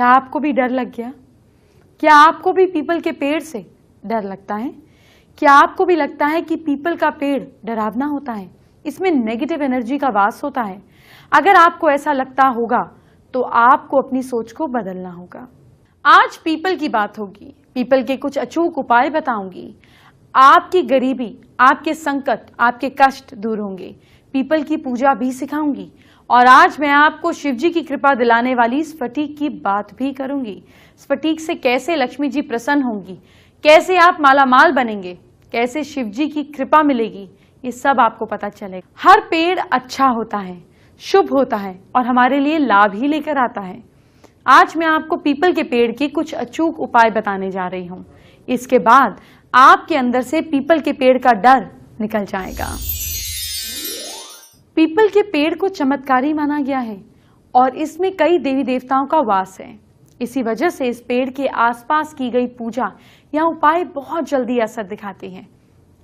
क्या आपको भी डर लग गया? क्या आपको भी पीपल के पेड़ से डर लगता है? क्या आपको भी लगता है कि पीपल का पेड़ डरावना होता है, इसमें नेगेटिव एनर्जी का वास होता है? अगर आपको ऐसा लगता होगा तो आपको अपनी सोच को बदलना होगा। आज पीपल की बात होगी, पीपल के कुछ अचूक उपाय बताऊंगी। आपकी गरीबी, आपके संकट, आपके कष्ट दूर होंगे। पीपल की पूजा भी सिखाऊंगी और आज मैं आपको शिवजी की कृपा दिलाने वाली स्फटिक की बात भी करूंगी। स्फटिक से कैसे लक्ष्मी जी प्रसन्न होंगी, कैसे आप मालामाल बनेंगे, कैसे शिवजी की कृपा मिलेगी, ये सब आपको पता चलेगा। हर पेड़ अच्छा होता है, शुभ होता है और हमारे लिए लाभ ही लेकर आता है। आज मैं आपको पीपल के पेड़ के कुछ अचूक उपाय बताने जा रही हूँ। इसके बाद आपके अंदर से पीपल के पेड़ का डर निकल जाएगा। पीपल के पेड़ को चमत्कारी माना गया है और इसमें कई देवी देवताओं का वास है। इसी वजह से इस पेड़ के आसपास की गई पूजा या उपाय बहुत जल्दी असर दिखाती है।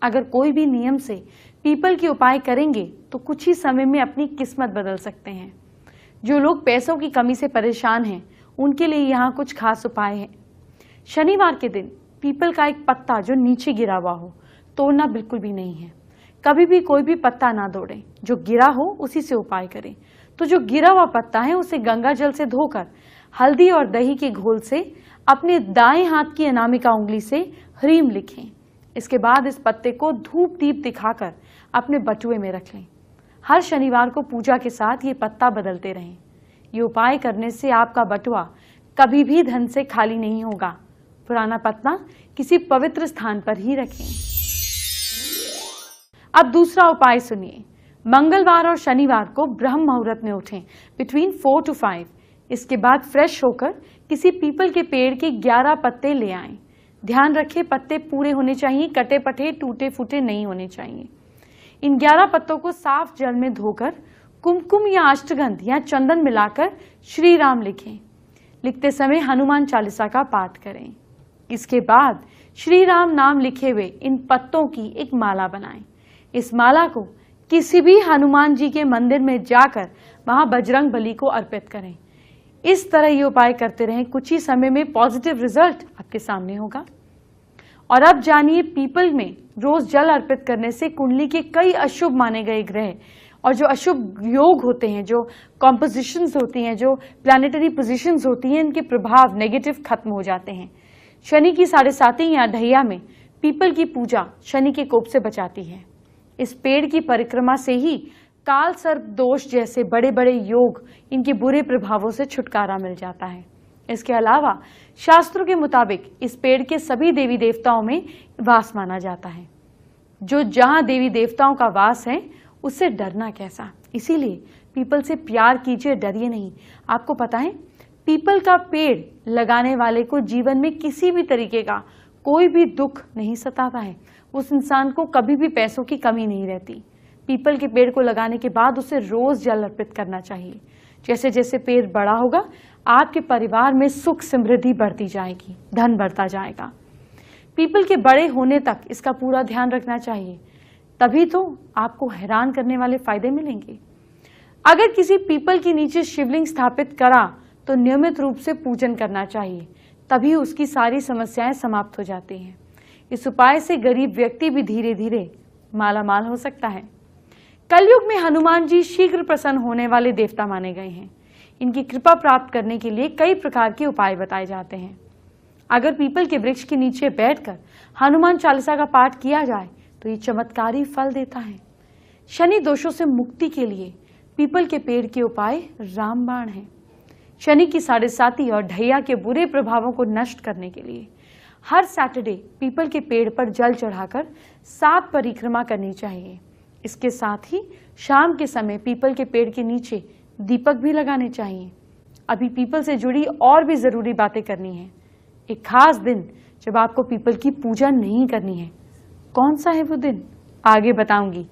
अगर कोई भी नियम से पीपल के उपाय करेंगे तो कुछ ही समय में अपनी किस्मत बदल सकते हैं। जो लोग पैसों की कमी से परेशान हैं, उनके लिए यहाँ कुछ खास उपाय हैं। शनिवार के दिन पीपल का एक पत्ता जो नीचे गिरा हुआ हो, तोड़ना बिल्कुल भी नहीं है। कभी भी कोई भी पत्ता ना तोड़ें, जो गिरा हो उसी से उपाय करें। तो जो गिरा हुआ पत्ता है उसे गंगा जल से धोकर हल्दी और दही के घोल से अपने दाएं हाथ की अनामिका उंगली से ह्रीम लिखें। इसके बाद इस पत्ते को धूप दीप दिखाकर अपने बटुए में रख लें। हर शनिवार को पूजा के साथ ये पत्ता बदलते रहें। ये उपाय करने से आपका बटुआ कभी भी धन से खाली नहीं होगा। पुराना पत्ता किसी पवित्र स्थान पर ही रखें। अब दूसरा उपाय सुनिए। मंगलवार और शनिवार को ब्रह्म मुहूर्त में उठें बिटवीन 4 to 5। इसके बाद फ्रेश होकर किसी पीपल के पेड़ के 11 पत्ते ले आएं। ध्यान रखें पत्ते पूरे होने चाहिए, कटे पटे टूटे फूटे नहीं होने चाहिए। इन 11 पत्तों को साफ जल में धोकर कुमकुम या अष्टगंध या चंदन मिलाकर श्री राम लिखें। लिखते समय हनुमान चालीसा का पाठ करें। इसके बाद श्री राम नाम लिखे हुए इन पत्तों की एक माला बनाएं। इस माला को किसी भी हनुमान जी के मंदिर में जाकर वहां बजरंग बली को अर्पित करें। इस तरह ये उपाय करते रहें, कुछ ही समय में पॉजिटिव रिजल्ट आपके सामने होगा। और अब जानिए, पीपल में रोज जल अर्पित करने से कुंडली के कई अशुभ माने गए ग्रह और जो अशुभ योग होते हैं, जो कॉम्पोजिशंस होती हैं, जो प्लैनेटरी पोजीशंस होती हैं, इनके प्रभाव नेगेटिव खत्म हो जाते हैं। शनि की 7.5 या ढैया में पीपल की पूजा शनि के कोप से बचाती है। इस पेड़ की परिक्रमा से ही काल सर्प दोष जैसे बड़े बड़े योग, इनके बुरे प्रभावों से छुटकारा मिल जाता है। इसके अलावा शास्त्रों के मुताबिक इस पेड़ के सभी देवी देवताओं में वास माना जाता है। जो जहां देवी देवताओं का वास है उससे डरना कैसा। इसीलिए पीपल से प्यार कीजिए, डरिए नहीं। आपको पता है, पीपल का पेड़ लगाने वाले को जीवन में किसी भी तरीके का कोई भी दुख नहीं सताता है। उस इंसान को कभी भी पैसों की कमी नहीं रहती। पीपल के पेड़ को लगाने के बाद उसे रोज जल अर्पित करना चाहिए। जैसे जैसे पेड़ बड़ा होगा, आपके परिवार में सुख समृद्धि बढ़ती जाएगी, धन बढ़ता जाएगा। पीपल के बड़े होने तक इसका पूरा ध्यान रखना चाहिए, तभी तो आपको हैरान करने वाले फायदे मिलेंगे। अगर किसी पीपल के नीचे शिवलिंग स्थापित करा तो नियमित रूप से पूजन करना चाहिए, तभी उसकी सारी समस्याएं समाप्त हो जाती हैं। इस उपाय से गरीब व्यक्ति भी धीरे धीरे मालामाल हो सकता है। कलयुग में हनुमान जी शीघ्र प्रसन्न होने वाले देवता माने गए हैं। इनकी कृपा प्राप्त करने के लिए कई प्रकार के उपाय बताए जाते हैं। अगर पीपल के वृक्ष के नीचे बैठकर हनुमान चालीसा का पाठ किया जाए तो ये चमत्कारी फल देता है। शनि दोषों से मुक्ति के लिए पीपल के पेड़ के उपाय रामबाण है। शनि की 7.5 और ढैया के बुरे प्रभावों को नष्ट करने के लिए हर सैटरडे पीपल के पेड़ पर जल चढ़ाकर 7 परिक्रमा करनी चाहिए। इसके साथ ही शाम के समय पीपल के पेड़ के नीचे दीपक भी लगाने चाहिए। अभी पीपल से जुड़ी और भी जरूरी बातें करनी है। एक खास दिन जब आपको पीपल की पूजा नहीं करनी है, कौन सा है वो दिन, आगे बताऊंगी।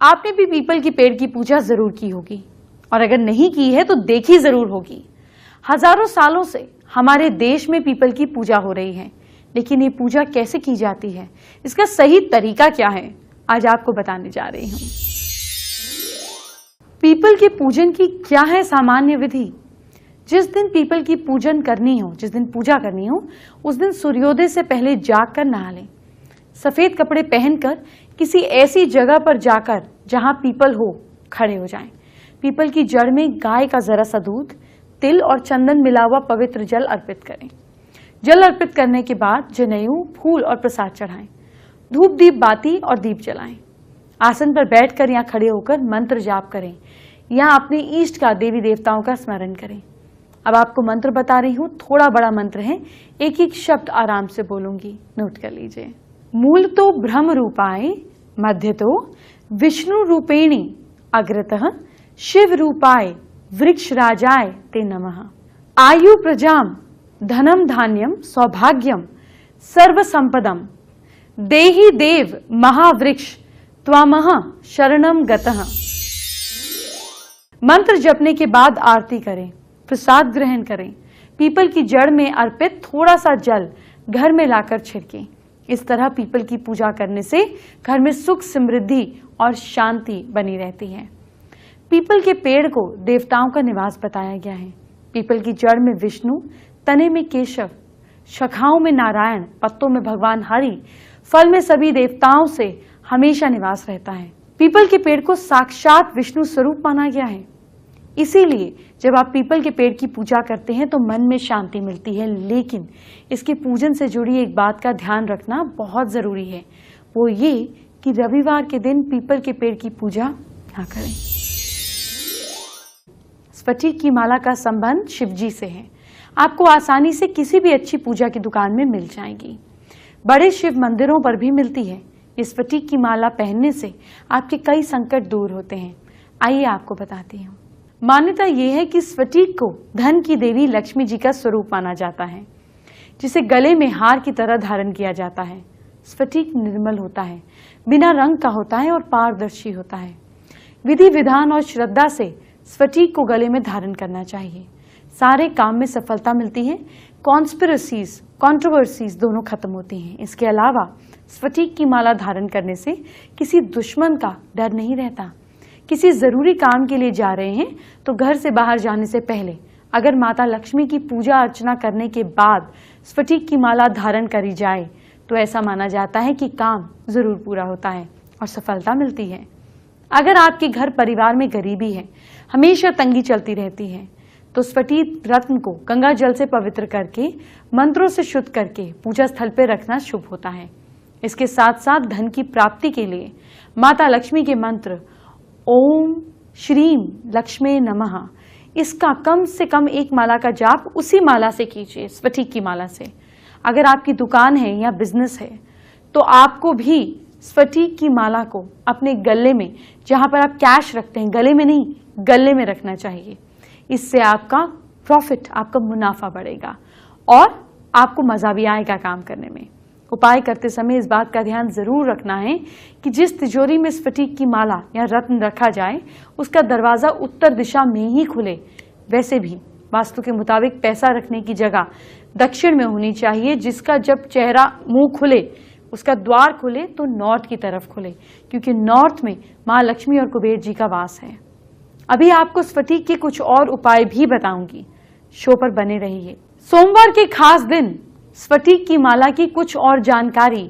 आपने भी पीपल की पेड़ की पूजा जरूर की होगी और अगर नहीं की है तो देखी जरूर होगी। हजारों सालों से हमारे देश में पीपल की पूजा हो रही है, लेकिन ये पूजा कैसे की जाती है, इसका सही तरीका क्या है, आज आपको बताने जा रही हूं। पीपल के पूजन की क्या है सामान्य विधि। जिस दिन पीपल की पूजन करनी हो, जिस दिन पूजा करनी हो, उस दिन सूर्योदय से पहले जागकर नहा लें। सफेद कपड़े पहनकर किसी ऐसी जगह पर जाकर जहां पीपल हो खड़े हो जाएं। पीपल की जड़ में गाय का जरा सा दूध, तिल और चंदन मिला हुआ पवित्र जल अर्पित करें। जल अर्पित करने के बाद जनेऊ, फूल और प्रसाद चढ़ाएं। धूप दीप बाती और दीप जलाएं। आसन पर बैठकर या खड़े होकर मंत्र जाप करें या अपने इष्ट का, देवी देवताओं का स्मरण करें। अब आपको मंत्र बता रही हूं, थोड़ा बड़ा मंत्र है, एक एक शब्द आराम से बोलूंगी, नोट कर लीजिए। मूल तो ब्रह्म रूपाय, मध्य तो विष्णु रूपेणी, अग्रतः शिव रूपाय वृक्ष राजाय ते नमः। आयु प्रजाम धनम धान्यम सौभाग्यम सर्व संपदम देहि देव महावृक्ष त्वामह शरणम गतः। मंत्र जपने के बाद आरती करें, प्रसाद ग्रहण करें। पीपल की जड़ में अर्पित थोड़ा सा जल घर में लाकर छिड़कें। इस तरह पीपल की पूजा करने से घर में सुख, समृद्धि और शांति बनी रहती है। पीपल के पेड़ को देवताओं का निवास बताया गया है। पीपल की जड़ में विष्णु, तने में केशव, शाखाओं में नारायण, पत्तों में भगवान हरि, फल में सभी देवताओं से हमेशा निवास रहता है। पीपल के पेड़ को साक्षात विष्णु स्वरूप माना गया है। इसीलिए जब आप पीपल के पेड़ की पूजा करते हैं तो मन में शांति मिलती है, लेकिन इसके पूजन से जुड़ी एक बात का ध्यान रखना बहुत जरूरी है, वो ये कि रविवार के दिन पीपल के पेड़ की पूजा ना करें। स्फटिक की माला का संबंध शिव जी से है। आपको आसानी से किसी भी अच्छी पूजा की दुकान में मिल जाएगी। बड़े शिव मंदिरों पर भी मिलती है। इस स्फटिक की माला पहनने से आपके कई संकट दूर होते हैं। आइए आपको बताती हूँ। मान्यता यह है कि स्फटिक को धन की देवी लक्ष्मी जी का स्वरूप माना जाता है, जिसे गले में हार की तरह धारण किया जाता है। स्फटिक निर्मल होता है, बिना रंग का होता है और पारदर्शी होता है। विधि विधान और श्रद्धा से स्फटिक को गले में धारण करना चाहिए। सारे काम में सफलता मिलती है। कॉन्स्पिरेसीज, कंट्रोवर्सीज दोनों खत्म होती हैं। इसके अलावा स्फटिक की माला धारण करने से किसी दुश्मन का डर नहीं रहता। किसी जरूरी काम के लिए जा रहे हैं तो घर से बाहर जाने से पहले अगर माता लक्ष्मी की पूजा अर्चना करने के बाद स्फटिक की माला धारण करी जाए तो ऐसा माना जाता है कि काम जरूर पूरा होता है और सफलता मिलती है। अगर आपके घर परिवार में गरीबी है, हमेशा तंगी चलती रहती है, तो स्फटिक रत्न को गंगा जल से पवित्र करके, मंत्रों से शुद्ध करके पूजा स्थल पर रखना शुभ होता है। इसके साथ साथ धन की प्राप्ति के लिए माता लक्ष्मी के मंत्र ओम श्रीम लक्ष्मी नमः, इसका कम से कम एक माला का जाप उसी माला से कीजिए, स्फटिक की माला से। अगर आपकी दुकान है या बिजनेस है तो आपको भी स्फटिक की माला को अपने गले में, जहां पर आप कैश रखते हैं, गले में नहीं गले में रखना चाहिए। इससे आपका प्रॉफिट, आपका मुनाफा बढ़ेगा और आपको मजा भी आएगा काम करने में। उपाय करते समय इस बात का ध्यान जरूर रखना है कि जिस तिजोरी में स्फटिक की माला या रत्न रखा जाए उसका दरवाजा उत्तर दिशा में ही खुले। वैसे भी वास्तु के मुताबिक पैसा रखने की जगह दक्षिण में होनी चाहिए, जिसका जब चेहरा मुंह खुले, उसका द्वार खुले तो नॉर्थ की तरफ खुले, क्योंकि नॉर्थ में माँ लक्ष्मी और कुबेर जी का वास है। अभी आपको स्फटिक के कुछ और उपाय भी बताऊंगी, शो पर बने रहिए। सोमवार के खास दिन स्फटिक की माला की कुछ और जानकारी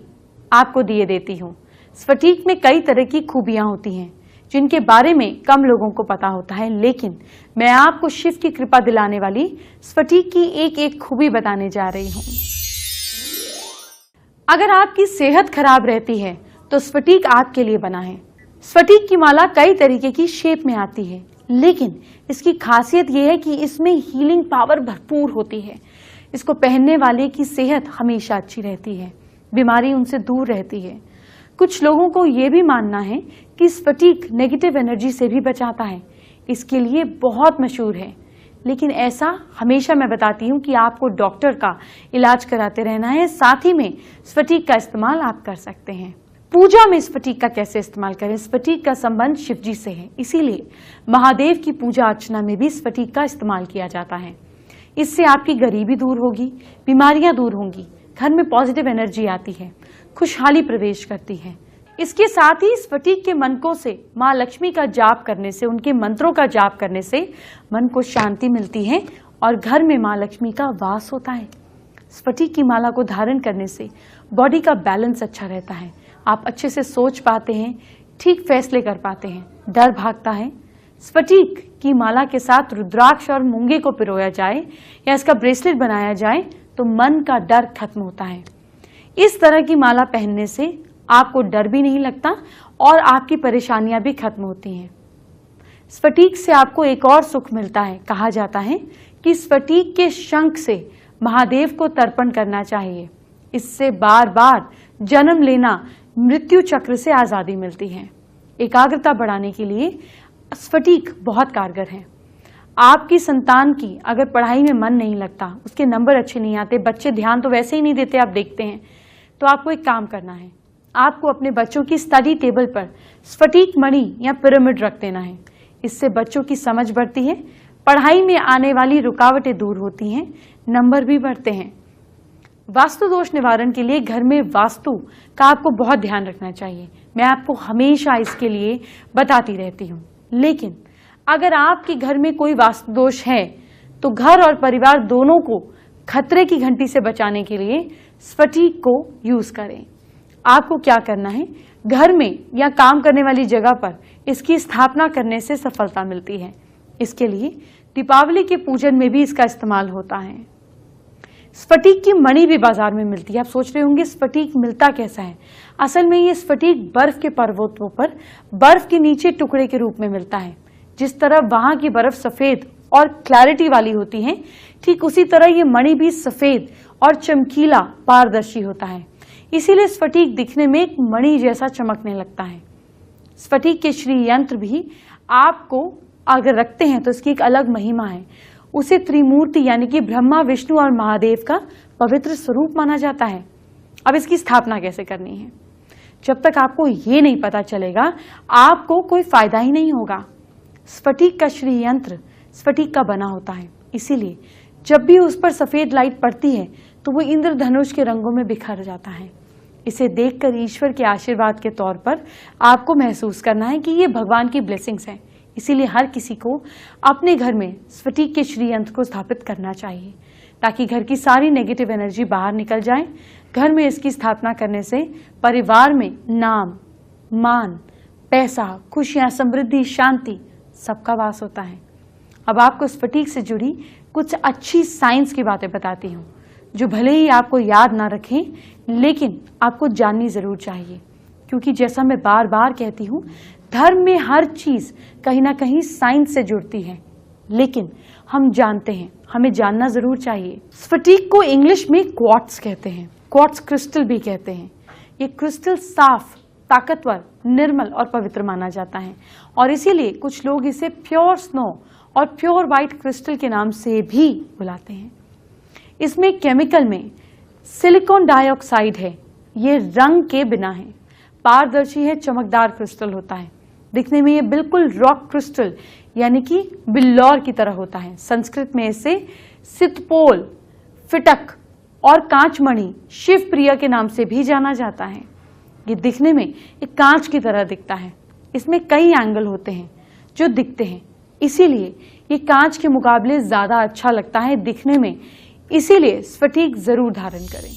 आपको दिए देती हूँ। स्फटिक में कई तरह की खूबियां होती हैं जिनके बारे में कम लोगों को पता होता है, लेकिन मैं आपको शिव की कृपा दिलाने वाली स्फटिक की एक एक खूबी बताने जा रही हूँ। अगर आपकी सेहत खराब रहती है तो स्फटिक आपके लिए बना है। स्फटिक की माला कई तरीके की शेप में आती है, लेकिन इसकी खासियत यह है कि इसमें हीलिंग पावर भरपूर होती है। इसको पहनने वाले की सेहत हमेशा अच्छी रहती है, बीमारी उनसे दूर रहती है। कुछ लोगों को यह भी मानना है कि स्फटिक नेगेटिव एनर्जी से भी बचाता है, इसके लिए बहुत मशहूर है। लेकिन ऐसा हमेशा मैं बताती हूँ कि आपको डॉक्टर का इलाज कराते रहना है, साथ ही में स्फटिक का इस्तेमाल आप कर सकते हैं। पूजा में स्फटिक का कैसे इस्तेमाल करें? स्फटिक का संबंध शिव जी से है, इसीलिए महादेव की पूजा अर्चना में भी स्फटिक का इस्तेमाल किया जाता है। इससे आपकी गरीबी दूर होगी, बीमारियां दूर होंगी, घर में पॉजिटिव एनर्जी आती है, खुशहाली प्रवेश करती है। इसके साथ ही स्फटिक के मनकों से माँ लक्ष्मी का जाप करने से, उनके मंत्रों का जाप करने से मन को शांति मिलती है और घर में माँ लक्ष्मी का वास होता है। स्फटिक की माला को धारण करने से बॉडी का बैलेंस अच्छा रहता है, आप अच्छे से सोच पाते हैं, ठीक फैसले कर पाते हैं, डर भागता है। स्फटिक की माला के साथ रुद्राक्ष और मूंगे को पिरोया जाए या इसका ब्रेसलेट बनाया जाए तो मन का डर खत्म होता है। इस तरह की माला पहनने से आपको डर भी नहीं लगता और आपकी परेशानियां भी खत्म होती हैं। स्फटिक से आपको एक और सुख मिलता है। कहा जाता है कि स्फटिक के शंख से महादेव को तर्पण करना चाहिए। इससे बार बार जन्म लेना, मृत्यु चक्र से आजादी मिलती है। एकाग्रता बढ़ाने के लिए स्फटिक बहुत कारगर है। आपकी संतान की अगर पढ़ाई में मन नहीं लगता, उसके नंबर अच्छे नहीं आते, बच्चे ध्यान तो वैसे ही नहीं देते, आप देखते हैं, तो आपको एक काम करना है। आपको अपने बच्चों की स्टडी टेबल पर स्फटिक मणि या पिरामिड रख देना है। इससे बच्चों की समझ बढ़ती है, पढ़ाई में आने वाली रुकावटें दूर होती हैं, नंबर भी बढ़ते हैं। वास्तु दोष निवारण के लिए घर में वास्तु का आपको बहुत ध्यान रखना चाहिए। मैं आपको हमेशा इसके लिए बताती रहती हूँ। लेकिन अगर आपके घर में कोई वास्तु दोष है तो घर और परिवार दोनों को खतरे की घंटी से बचाने के लिए स्फटिक को यूज करें। आपको क्या करना है, घर में या काम करने वाली जगह पर इसकी स्थापना करने से सफलता मिलती है। इसके लिए दीपावली के पूजन में भी इसका इस्तेमाल होता है। स्फटिक की मणि भी बाजार में मिलती है। आप सोच रहे होंगे स्फटिक मिलता कैसा है। असल में ये स्फटिक बर्फ के पर्वतों पर बर्फ के नीचे टुकड़े के रूप में मिलता है। जिस तरह वहां की बर्फ सफेद और क्लैरिटी वाली होती है, ठीक उसी तरह ये मणि भी सफेद और चमकीला पारदर्शी होता है। इसीलिए स्फटिक दिखने में एक मणि जैसा चमकने लगता है। स्फटिक के श्री यंत्र भी आपको अगर रखते हैं तो इसकी एक अलग महिमा है। उसे त्रिमूर्ति यानी कि ब्रह्मा, विष्णु और महादेव का पवित्र स्वरूप माना जाता है। अब इसकी स्थापना कैसे करनी है, जब तक आपको ये नहीं पता चलेगा आपको कोई फायदा ही नहीं होगा। स्फटिक का श्री यंत्र स्फटिक का बना होता है, इसीलिए जब भी उस पर सफेद लाइट पड़ती है तो वो इंद्रधनुष के रंगों में बिखर जाता है। इसे देखकर ईश्वर के आशीर्वाद के तौर पर आपको महसूस करना है कि ये भगवान की ब्लेसिंग्स है। इसीलिए हर किसी को अपने घर में स्फटिक के श्री यंत्र को स्थापित करना चाहिए ताकि घर की सारी नेगेटिव एनर्जी बाहर निकल जाए। घर में इसकी स्थापना करने से परिवार में नाम, मान, पैसा, खुशियां, समृद्धि, शांति सबका वास होता है। अब आपको स्फटिक से जुड़ी कुछ अच्छी साइंस की बातें बताती हूँ जो भले ही आपको याद ना रखें लेकिन आपको जाननी जरूर चाहिए, क्योंकि जैसा मैं बार बार कहती हूँ धर्म में हर चीज कहीं ना कहीं साइंस से जुड़ती है, लेकिन हम जानते हैं, हमें जानना जरूर चाहिए। स्फटिक को इंग्लिश में क्वार्ट्ज कहते हैं, क्वार्ट्ज क्रिस्टल भी कहते हैं। ये क्रिस्टल साफ, ताकतवर, निर्मल और पवित्र माना जाता है और इसीलिए कुछ लोग इसे प्योर स्नो और प्योर व्हाइट क्रिस्टल के नाम से भी बुलाते हैं। इसमें केमिकल में सिलिकॉन डाइऑक्साइड है। ये रंग के बिना है, पारदर्शी है, चमकदार क्रिस्टल होता है। दिखने में ये बिल्कुल रॉक क्रिस्टल यानी कि बिल्लौर की तरह होता है। संस्कृत में इसे सितपोल, फिटक और कांचमणि, शिव प्रिया के नाम से भी जाना जाता है। ये दिखने में एक कांच की तरह दिखता है। इसमें कई एंगल होते हैं जो दिखते हैं, इसीलिए ये कांच के मुकाबले ज्यादा अच्छा लगता है दिखने में। इसीलिए स्फटिक जरूर धारण करें।